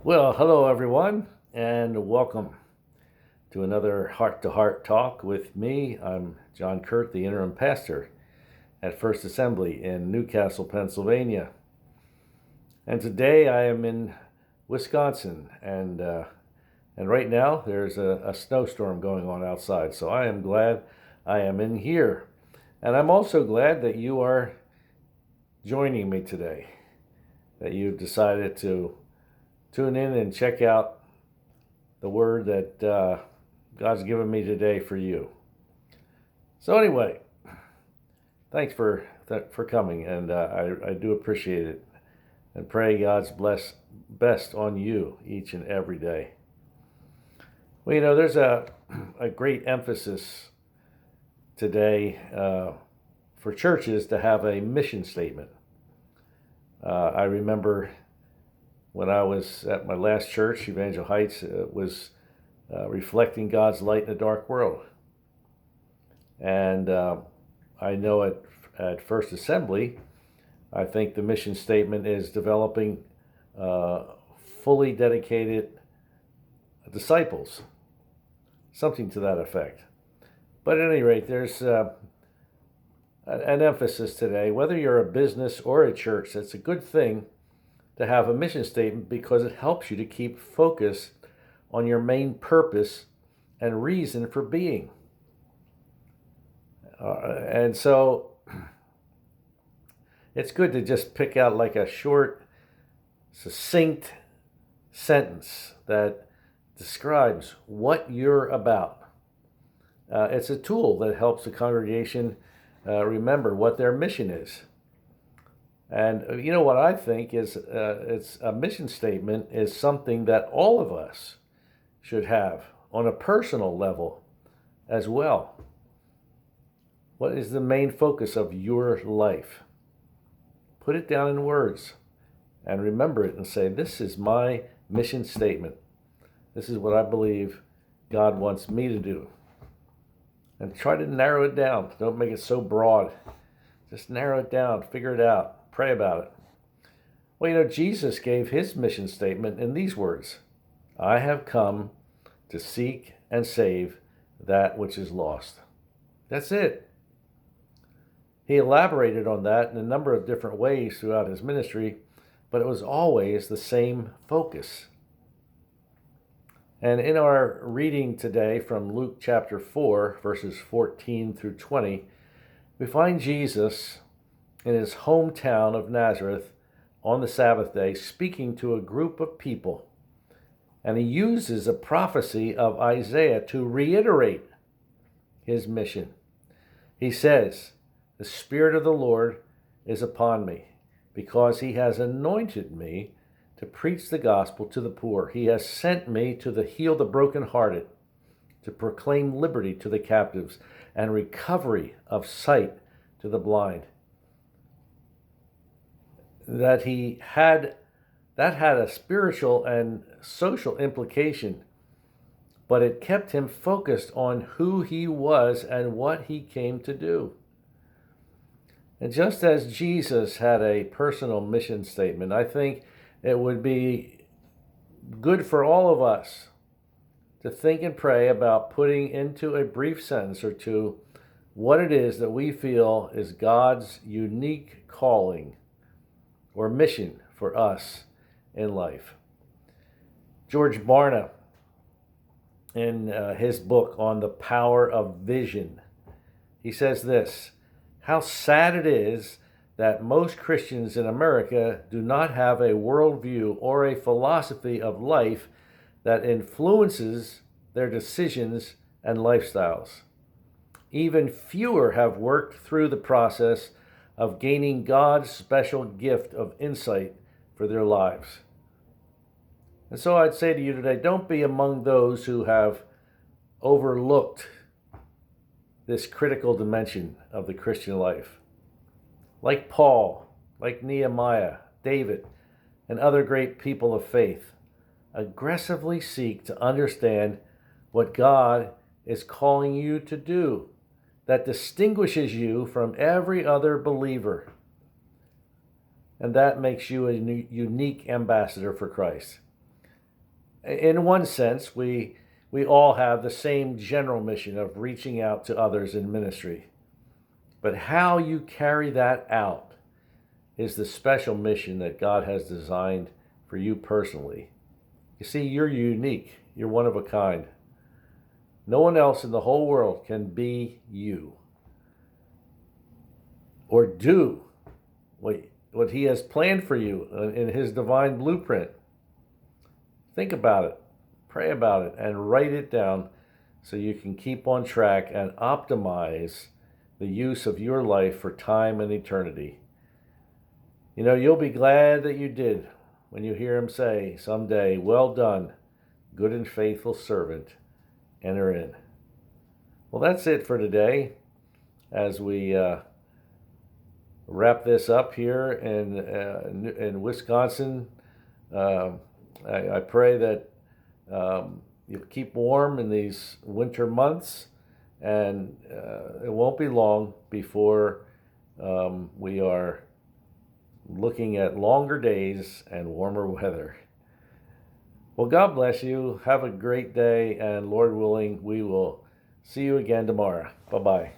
Well, hello everyone, and welcome to another Heart to Heart talk with me. I'm John Kuert, the interim pastor at First Assembly in Newcastle, Pennsylvania. And today I am in Wisconsin, and right now there's a snowstorm going on outside. So I am glad I am in here, and I'm also glad that you are joining me today. That you've decided to tune in and check out the word that God's given me today for you. So anyway, thanks for coming, and I do appreciate it, and pray God's best on you each and every day. Well, there's a great emphasis today for churches to have a mission statement. I remember when I was at my last church, Evangel Heights, was reflecting God's light in a dark world. And I know at First Assembly, I think the mission statement is developing fully dedicated disciples, something to that effect. But at any rate, there's an emphasis today, whether you're a business or a church, it's a good thing to have a mission statement because it helps you to keep focused on your main purpose and reason for being. And so it's good to just pick out like a short, succinct sentence that describes what you're about. It's a tool that helps the congregation remember what their mission is. And you know what I think is it's a mission statement is something that all of us should have on a personal level as well. What is the main focus of your life? Put it down in words and remember it and say, this is my mission statement. This is what I believe God wants me to do. And try to narrow it down. Don't make it so broad. Just narrow it down, figure it out, pray about it. Well, Jesus gave his mission statement in these words: I have come to seek and save that which is lost. That's it. He elaborated on that in a number of different ways throughout his ministry, but it was always the same focus. And in our reading today from Luke chapter 4, verses 14 through 20, we find Jesus in his hometown of Nazareth on the Sabbath day speaking to a group of people. And he uses a prophecy of Isaiah to reiterate his mission. He says, the Spirit of the Lord is upon me, because he has anointed me to preach the gospel to the poor. He has sent me to heal the brokenhearted, to proclaim liberty to the captives, and recovery of sight to the blind. That had a spiritual and social implication, but it kept him focused on who he was and what he came to do. And just as Jesus had a personal mission statement, I think it would be good for all of us to think and pray about putting into a brief sentence or two what it is that we feel is God's unique calling or mission for us in life. George Barna, in his book on the power of vision, he says this: how sad it is that most Christians in America do not have a worldview or a philosophy of life that influences their decisions and lifestyles. Even fewer have worked through the process of gaining God's special gift of insight for their lives. And so I'd say to you today, don't be among those who have overlooked this critical dimension of the Christian life. Like Paul, like Nehemiah, David, and other great people of faith, aggressively seek to understand what God is calling you to do that distinguishes you from every other believer. And that makes you a unique ambassador for Christ. In one sense, we all have the same general mission of reaching out to others in ministry. But how you carry that out is the special mission that God has designed for you personally. You see, you're unique. You're one of a kind. No one else in the whole world can be you or do what He has planned for you in His divine blueprint. Think about it, pray about it, and write it down so you can keep on track and optimize the use of your life for time and eternity. You know, you'll be glad that you did when you hear Him say someday, "Well done, good and faithful servant, enter in." Well, that's it for today as we wrap this up here in Wisconsin. I pray that you'll keep warm in these winter months, and it won't be long before we are looking at longer days and warmer weather. Well, God bless you. Have a great day, and Lord willing, we will see you again tomorrow. Bye-bye.